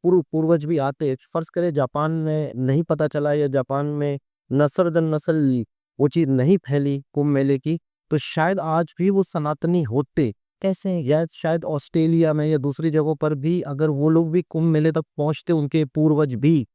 पूर्वज भी आते, फर्ज करें जापान में नहीं पता चला या जापान में नस्ल दर नस्ल वो चीज नहीं फैली कुंभ मेले की, तो शायद आज भी वो सनातनी होते। कैसे? या शायद ऑस्ट्रेलिया में या दूसरी जगहों पर भी अगर वो लोग भी कुंभ मेले तक पहुंचते, उनके पूर्वज भी,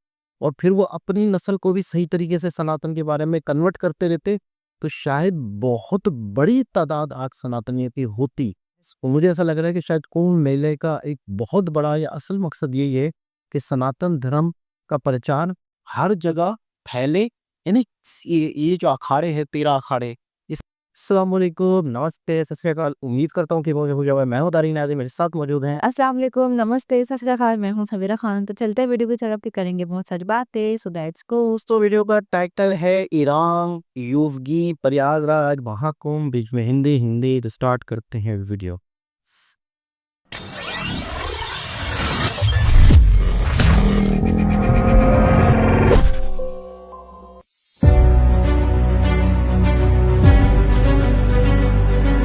और फिर वो अपनी नस्ल को भी सही तरीके से सनातन के बारे में कन्वर्ट करते रहते, तो शायद बहुत बड़ी तादाद आज सनातनियों की होती। तो मुझे ऐसा लग रहा है कि शायद कुंभ मेले का एक बहुत बड़ा या असल मकसद यही है कि सनातन धर्म का प्रचार हर जगह फैले। यानी ये जो अखाड़े हैं, 13 अखाड़े, इस अस्सलाम वालेकुम, नमस्ते, सत श्री अकाल। उम्मीद करता हूँ कि वो हो जाए। मैं हूँ तारीक नाज़िम, मेरे साथ मौजूद हैं। अस्सलाम वालेकुम, नमस्ते, सत श्री अकाल। मैं हूँ समीरा खान। तो चलते हैं वीडियो की तरफ कि करेंगे बहुत सारी बातें। सो दैट्स गो। दोस्तों वीडियो का टाइटल है ईरान, युवगी, प्रयागराज, महाकुंभ, बीच में हिंदी। तो स्टार्ट करते हैं वीडियो।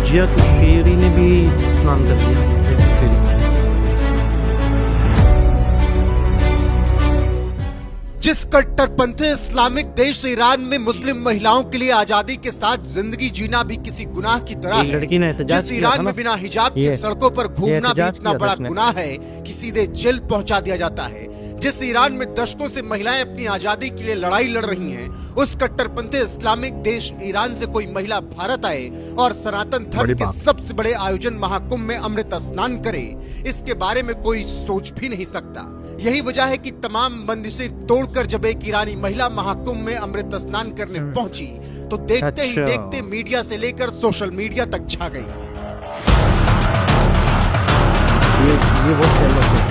जिया कुशेरी ने भी स्नान कर दिया। जिस कट्टरपंथी इस्लामिक देश ईरान में मुस्लिम महिलाओं के लिए आजादी के साथ जिंदगी जीना भी किसी गुनाह की तरह है, लड़की ने एहतजाज जिस किया ईरान था में ना, बिना हिजाब के सड़कों पर घूमना भी एहतजाज इतना किया था बड़ा इसने। गुनाह है कि सीधे जेल पहुंचा दिया जाता है, जिस ईरान में दशकों से महिलाएं अपनी आजादी के लिए लड़ाई लड़ रही हैं, उस कट्टरपंथी इस्लामिक देश ईरान से कोई महिला भारत आए और सनातन धर्म के सबसे बड़े आयोजन महाकुंभ में अमृत स्नान करे, इसके बारे में कोई सोच भी नहीं सकता। यही वजह है कि तमाम बंदिशें तोड़कर जब एक ईरानी महिला महाकुंभ में अमृत स्नान करने पहुंची, तो देखते ही देखते मीडिया से लेकर सोशल मीडिया तक छा गई। ये बहुत फेमस है।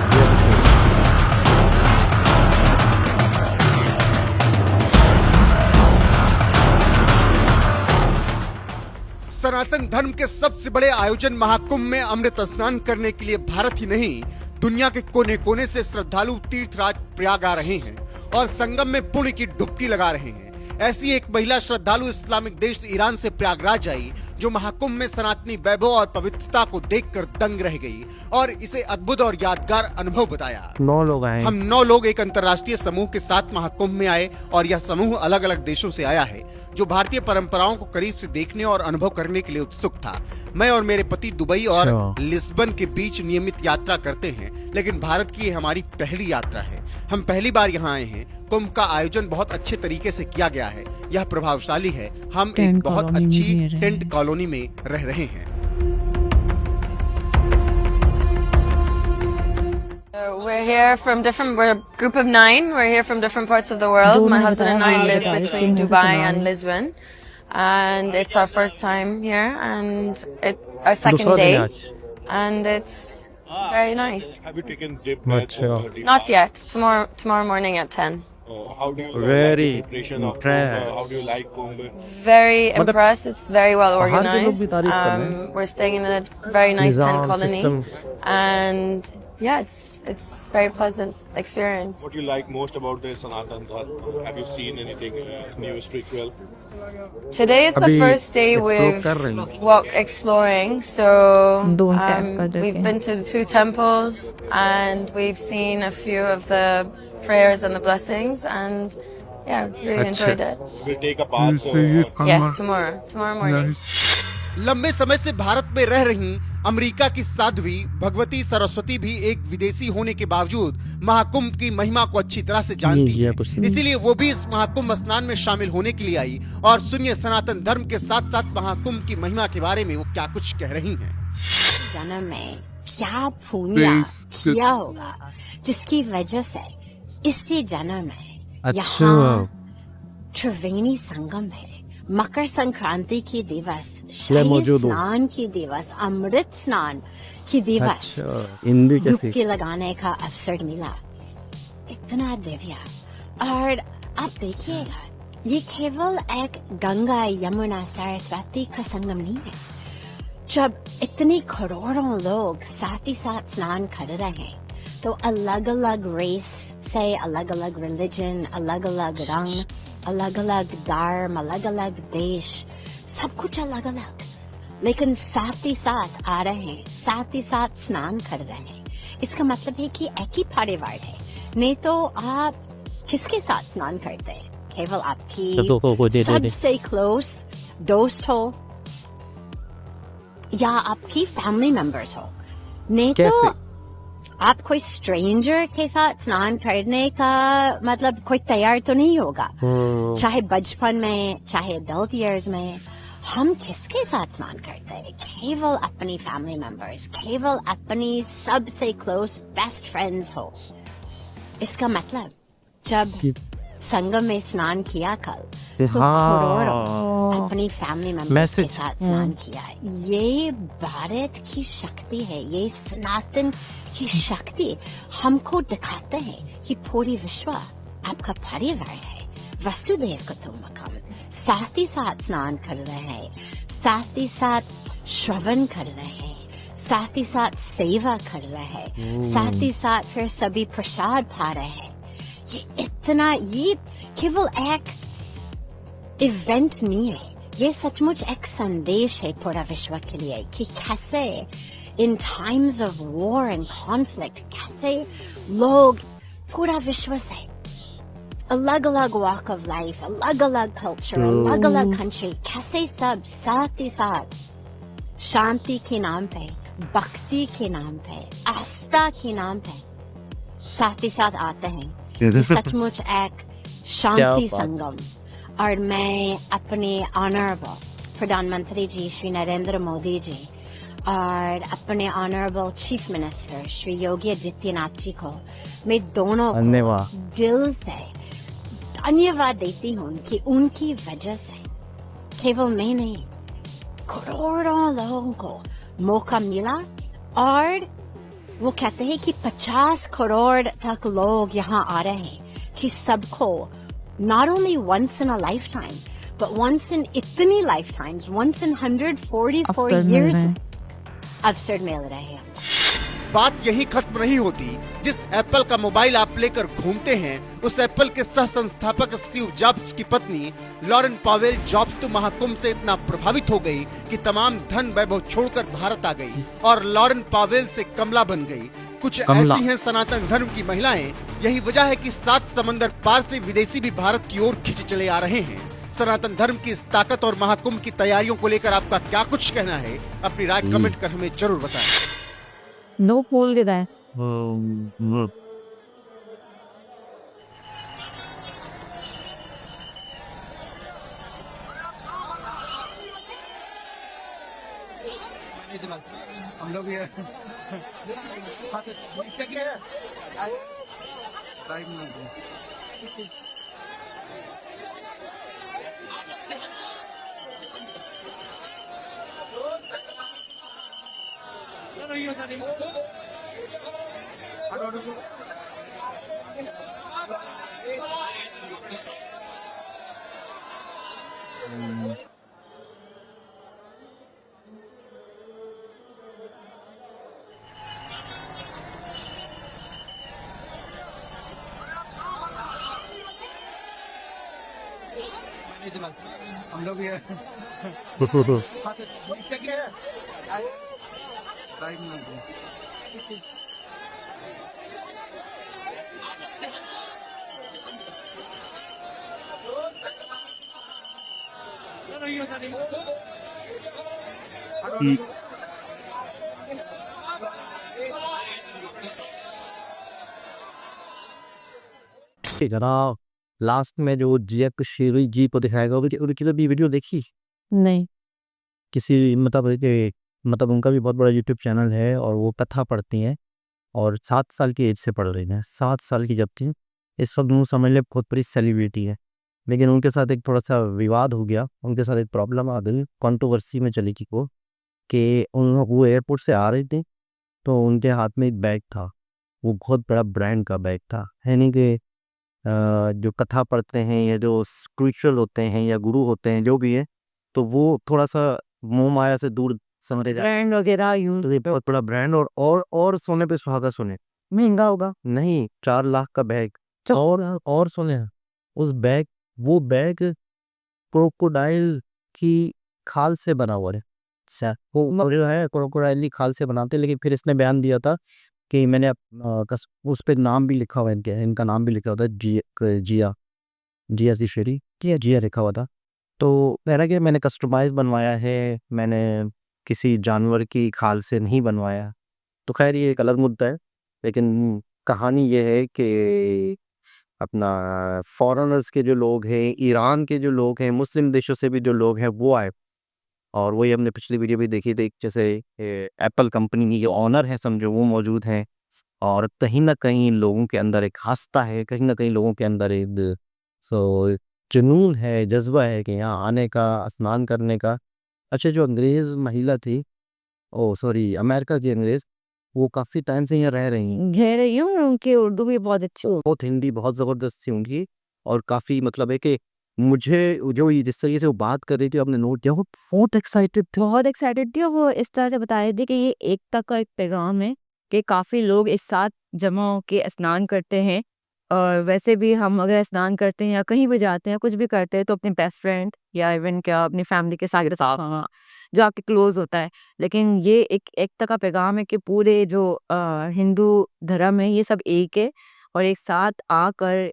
सनातन धर्म के सबसे बड़े आयोजन महाकुंभ में अमृत स्नान करने के लिए भारत ही नहीं, दुनिया के कोने कोने से श्रद्धालु तीर्थराज प्रयाग आ रहे हैं और संगम में पुण्य की डुबकी लगा रहे हैं। ऐसी एक महिला श्रद्धालु इस्लामिक देश ईरान से प्रयागराज आई, जो महाकुंभ में सनातनी वैभव और पवित्रता को देखकर दंग रह गई और इसे अद्भुत और यादगार अनुभव बताया। 9 लोग आए। हम 9 लोग एक अंतर्राष्ट्रीय समूह के साथ महाकुंभ में आए और यह समूह अलग अलग देशों से आया है, जो भारतीय परंपराओं को करीब से देखने और अनुभव करने के लिए उत्सुक था। मैं और मेरे पति दुबई और लिस्बन के बीच नियमित यात्रा करते हैं, लेकिन भारत की ये हमारी पहली यात्रा है। हम पहली बार यहाँ आए हैं। कुंभ का आयोजन बहुत अच्छे तरीके से किया गया है, यह प्रभावशाली है। हम एक बहुत अच्छी टेंट कॉलोनी में रह रहे हैं। We're here from we're a group of 9. We're here from different parts of the world. My husband and I live between Dubai and Lisbon. And it's our first time here and our second day. And it's very nice. Have you taken dip? Not yet. Tomorrow morning at 10. How do you Very like the preparation of impressed. How do you like Kumbh? Very impressed. It's very well organized. भी तारीफ कर रहे हैं। We're staying in a very nice tent Nizam, colony. system। And yeah, it's very pleasant experience. What do you like most about the Sanatan Dharma? Have you seen anything new spiritual? Today is the अभी first day explore we've कर रहे हैं। walked exploring. So Don't tap कर देते we've हैं। been to 2 temples and we've seen a few of the prayers and the blessings and yeah, really enjoyed it. Will take a bath? Yes, tomorrow morning. लंबे समय से भारत में रह रही America की साध्वी भगवती सरस्वती भी एक विदेशी होने के बावजूद महाकुंभ की महिमा को अच्छी तरह से जानती है, इसीलिए वो भी इस महाकुंभ स्नान में शामिल होने के लिए आई। और सुनिए सनातन धर्म के साथ साथ महाकुंभ की महिमा के बारे में वो क्या कुछ कह रही हैं। जन्म में क्या पुण्य किया होगा जिसकी वजह से इसी जन्म में यहाँ त्रिवेणी संगम है, मकर संक्रांति की दिवस, शाही स्नान की दिवस, अमृत स्नान की दिवस, डुबकी लगाने का अवसर मिला। इतना दिव्य। और आप देखिएगा, ये केवल एक गंगा यमुना सरस्वती का संगम नहीं है। जब इतनी करोड़ों लोग साथ ही साथ स्नान कर रहे हैं, तो अलग अलग रेस से, अलग अलग रिलीजन, अलग अलग रंग, अलग अलग धर्म, अलग अलग देश, सब कुछ अलग अलग, लेकिन साथ ही साथ आ रहे हैं, साथ ही साथ स्नान कर रहे हैं। इसका मतलब है कि एक ही परिवार है, नहीं तो आप किसके साथ स्नान करते हैं? केवल आपकी सबसे क्लोज दोस्त हो या आपकी फैमिली मेंबर्स हो, नहीं कैसे? तो आप कोई स्ट्रेंजर के साथ स्नान करने का मतलब कोई तैयार तो नहीं होगा। चाहे बचपन में चाहे एडल्ट इयर्स में हम किसके साथ स्नान करते हैं? केवल अपनी फैमिली मेंबर्स, केवल अपनी सबसे क्लोज बेस्ट फ्रेंड्स हो। इसका मतलब जब संगम में स्नान किया कल तो करोड़ों अपनी फैमिली मेंबर्स के साथ स्नान किया। ये भारत की शक्ति है, ये सनातन की शक्ति हमको दिखाते हैं कि पूरी विश्व आपका परिवार है। वसुदेव कुटुंबकम, साथ ही साथ स्नान कर रहे हैं, साथ ही साथ श्रवण कर रहे हैं, साथ ही साथ सेवा कर रहे हैं, साथ ही साथ फिर सभी प्रसाद पा रहे हैं। ये इतना, ये केवल एक इवेंट नहीं है, ये सचमुच एक संदेश है पूरा विश्व के लिए कि कैसे in times of war and conflict कैसे लोग पूरा विश्व से अलग अलग वॉक ऑफ लाइफ, अलग अलग कल्चर, अलग अलग कंट्री, कैसे सब साथ ही साथ शांति के नाम पे, भक्ति के नाम पे, आस्था के नाम पे साथ ही साथ आते हैं। ये सचमुच एक शांति संगम। और मैं अपने ऑनरेबल प्रधानमंत्री जी श्री नरेंद्र मोदी जी और अपने honourable chief minister Shri Yogi Adityanath ji को मैं दोनों को दिल से धन्यवाद देती हूँ कि उनकी वजह से केवल मैं नहीं, करोड़ों लोगों को मौका मिला। और वो कहते हैं कि 50 करोड़ तक लोग यहाँ आ रहे हैं कि सबको not only once in a lifetime but once in इतनी lifetimes, once in 144 years अवसर मिल रहे हैं। बात यही खत्म नहीं होती। जिस एप्पल का मोबाइल आप लेकर घूमते हैं, उस एप्पल के सह संस्थापक स्टीव जॉब्स की पत्नी लॉरेन पावेल जॉब्स तो महाकुंभ से इतना प्रभावित हो गई कि तमाम धन वैभव छोड़कर भारत आ गई और लॉरेन पावेल से कमला बन गई। कुछ ऐसी हैं सनातन धर्म की महिलाएं। यही वजह है कि 7 समंदर पार से विदेशी भी भारत की ओर खिंचे चले आ रहे हैं। सनातन धर्म की इस ताकत और महाकुंभ की तैयारियों को लेकर आपका क्या कुछ कहना है? अपनी राय कमेंट कर हमें जरूर बताएं। नो फूल दे रहा है। हम लोग ये हम लोग ये जरा लास्ट में जो जैक शेरी जी को दिखाएगा उनकी तो भी वीडियो देखी नहीं, किसी मतलब उनका भी बहुत बड़ा यूट्यूब चैनल है और वो कथा पढ़ती हैं और 7 साल की एज से पढ़ रही हैं। 7 साल की जब थी, इस वक्त वो समझ ले बहुत बड़ी सेलिब्रिटी है। लेकिन उनके साथ एक थोड़ा सा विवाद हो गया, उनके साथ एक प्रॉब्लम आ गई, कंट्रोवर्सी में चली गई वो कि वो एयरपोर्ट से आ रहे थे तो उनके हाथ में एक बैग था, वो बहुत बड़ा ब्रांड का बैग था। है नहीं कि जो कथा पढ़ते हैं या जो स्पिरिचुअल होते हैं या गुरु होते हैं जो भी है, तो वो थोड़ा सा मोह माया से दूर समझे जाते ब्रांड वगैरह यूज तो ये बहुत बड़ा ब्रांड और सोने पे सुहागा सोने महंगा होगा। नहीं 4 लाख का बैग और सोने उस बैग वो बैग क्रोकोडाइल की खाल से बना हुआ है। अच्छा वो जो है क्रोकोडाइल की खाल से बनाते, लेकिन फिर इसने बयान दिया था कि मैंने उस पे नाम भी लिखा हुआ है, इनका नाम भी लिखा होता है, जिया जिया तिशेरी, जिया लिखा हुआ था। तो मेरा क्या, मैंने कस्टमाइज बनवाया है, मैंने किसी जानवर की खाल से नहीं बनवाया। तो खैर ये एक अलग मुद्दा है, लेकिन कहानी ये है कि अपना फॉरेनर्स के जो लोग हैं, ईरान के जो लोग हैं, मुस्लिम देशों से भी जो लोग हैं वो आए, और वही हमने पिछली वीडियो भी देखी थी, जैसे एप्पल कंपनी के ऑनर हैं समझो, वो मौजूद हैं, और कहीं ना कहीं लोगों के अंदर एक आस्था है, कहीं ना कहीं लोगों के अंदर एक जुनून है, जज्बा है कि यहाँ आने का, स्नान करने का। अच्छा, जो अंग्रेज़ महिला थी, ओ सॉरी, अमेरिका की अंग्रेज़, वो काफ़ी टाइम से यहाँ रह रही हैं। कह रही हूँ उनकी उर्दू भी बहुत अच्छी हो। बहुत हिंदी बहुत ज़बरदस्त थी उनकी, और काफ़ी मतलब है कि मुझे जो ये जिस तरीके से वो बात कर रही थी, आपने नोट किया, वो बहुत एक्साइटेड थे। बहुत एक्साइटेड थी और वो इस तरह से बता रही थी कि ये एकता का एक पैगाम है कि काफ़ी लोग एक साथ जमा होके स्नान करते हैं। और वैसे भी हम अगर स्नान करते हैं या कहीं भी जाते हैं, कुछ भी करते हैं, तो अपने बेस्ट फ्रेंड या इवन क्या अपनी फैमिली के साथ हाँ, जो आपके क्लोज होता है। लेकिन ये एक एकता का पैगाम है कि पूरे जो हिंदू धर्म है, ये सब एक है और एक साथ आकर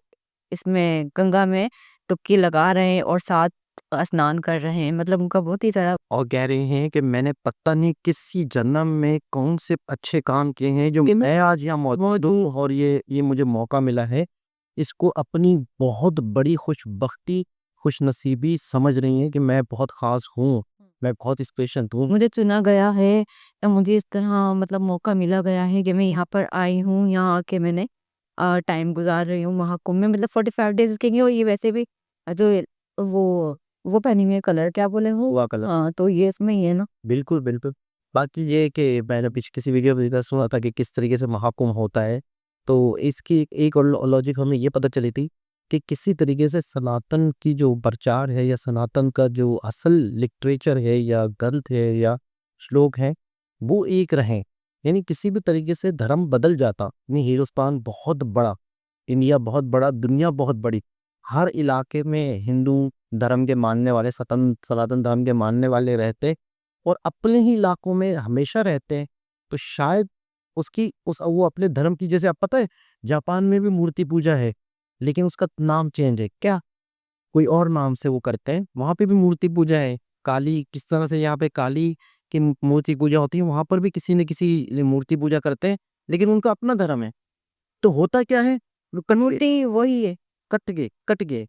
इसमें गंगा में डुबकी लगा रहे हैं और साथ स्नान कर रहे हैं। मतलब उनका बहुत ही तरह और कह रहे हैं कि मैंने पता नहीं किसी जन्म में कौन से अच्छे काम किए हैं जो कि मैं मैं आज यहाँ मौजूद हूँ, और ये मुझे मौका मिला है, इसको अपनी बहुत बड़ी खुशबख्ती, खुशनसीबी समझ रही हैं कि मैं बहुत ख़ास हूँ, मैं बहुत स्पेशल हूँ। मुझे चुना गया है या मुझे इस तरह मतलब मौका मिला गया है कि मैं यहाँ पर आई हूँ, यहाँ आके मैंने टाइम गुजार रही हूँ महाकुंभ में। मतलब 45 डेज के लिए, और ये वैसे भी जो वो पहनी हुई है, कलर क्या बोले वो, हुआ कलर। हाँ, तो ये इसमें ही है ना। बिल्कुल, बिल्कुल। बाकी ये है कि मैंने किसी वीडियो में इधर सुना था कि किस तरीके से महाकुंभ होता है, तो इसकी एक और लॉजिक हमें ये पता चली थी कि किसी तरीके से सनातन की जो प्रचार है, या सनातन का जो असल लिटरेचर है, या ग्रंथ है, या श्लोक हैं, वो एक रहें। यानी किसी भी तरीके से धर्म बदल जाता, यानी हिंदुस्तान बहुत बड़ा, इंडिया बहुत बड़ा, दुनिया बहुत बड़ी, हर इलाके में हिंदू धर्म के मानने वाले, सनातन धर्म के मानने वाले रहते, और अपने ही इलाकों में हमेशा रहते हैं, तो शायद वो अपने धर्म की, जैसे आप पता है जापान में भी मूर्ति पूजा है, लेकिन उसका नाम चेंज है, क्या कोई और नाम से वो करते हैं, वहाँ पे भी मूर्ति पूजा है। काली, किस तरह से यहाँ पे काली की मूर्ति पूजा होती है, वहाँ पर भी किसी न किसी मूर्ति पूजा करते हैं, लेकिन उनका अपना धर्म है। तो होता क्या है, वो मूर्ति वही है। कट गए,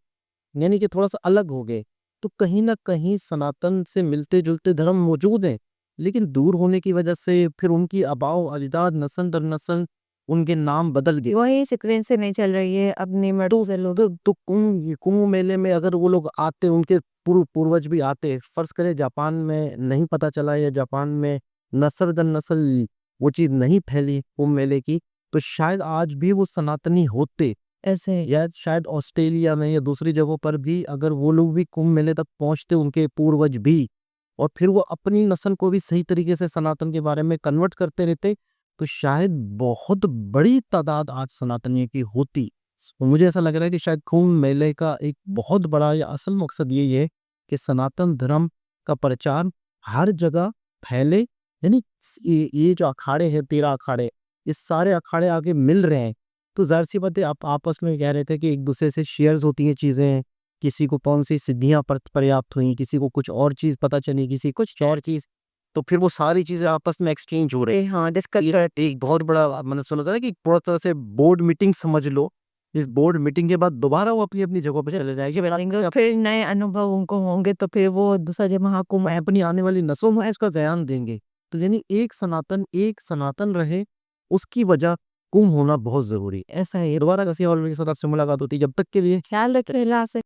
यानी कि थोड़ा सा अलग हो गए। तो कहीं ना कहीं सनातन से मिलते जुलते धर्म मौजूद हैं, लेकिन दूर होने की वजह से फिर उनकी आबाओ अजदाद, नस्ल दर नस्ल, उनके नाम बदल गए। वही सीक्वेंस से नहीं चल रही है, अपनी मर्जी से लोग। तो कुंभ मेले में अगर वो लोग आते, उनके पूर्वज भी आते, फर्ज करें जापान में नहीं पता चला, या जापान में नस्ल दर नस्ल वो चीज नहीं फैली कुंभ मेले की, तो शायद आज भी वो सनातनी होते, ऐसे या शायद ऑस्ट्रेलिया में या दूसरी जगहों पर भी अगर वो लोग भी कुंभ मेले तक पहुंचते, उनके पूर्वज भी, और फिर वो अपनी नस्ल को भी सही तरीके से सनातन के बारे में कन्वर्ट करते रहते, तो शायद बहुत बड़ी तादाद आज सनातनियों की होती। तो मुझे ऐसा लग रहा है कि शायद कुंभ मेले का एक बहुत बड़ा या असल मकसद यही है कि सनातन धर्म का प्रचार हर जगह फैले। यानी ये जो अखाड़े हैं, 13 अखाड़े, ये सारे अखाड़े आगे मिल रहे हैं, तो ज़ाहिर सी बात है, आप आपस में कह रहे थे कि एक दूसरे से शेयर्स होती हैं चीज़ें, किसी को कौन सी सिद्धियां पर्याप्त हुई, किसी को कुछ और चीज़ पता चली, किसी कुछ और चीज़, तो फिर वो सारी चीज़ें आपस में एक्सचेंज हो रही हाँ, डिस्कस है। एक बहुत बड़ा, मैंने सुना था ना कि पूरा तरह से बोर्ड मीटिंग समझ लो, इस बोर्ड मीटिंग के बाद दोबारा वो अपनी अपनी जगह पर चले जाएंगे, फिर नए अनुभव उनको होंगे, तो फिर वो दूसरा जब महाकुंभ मैं अपनी आने वाली नस्लों में इसका ध्यान देंगे। तो यानी एक सनातन रहे, उसकी वजह कुंभ होना बहुत जरूरी है। ऐसा ही है। दोबारा किसी और के साथ आपसे मुलाकात होती है, जब तक के लिए ख्याल रखिए, से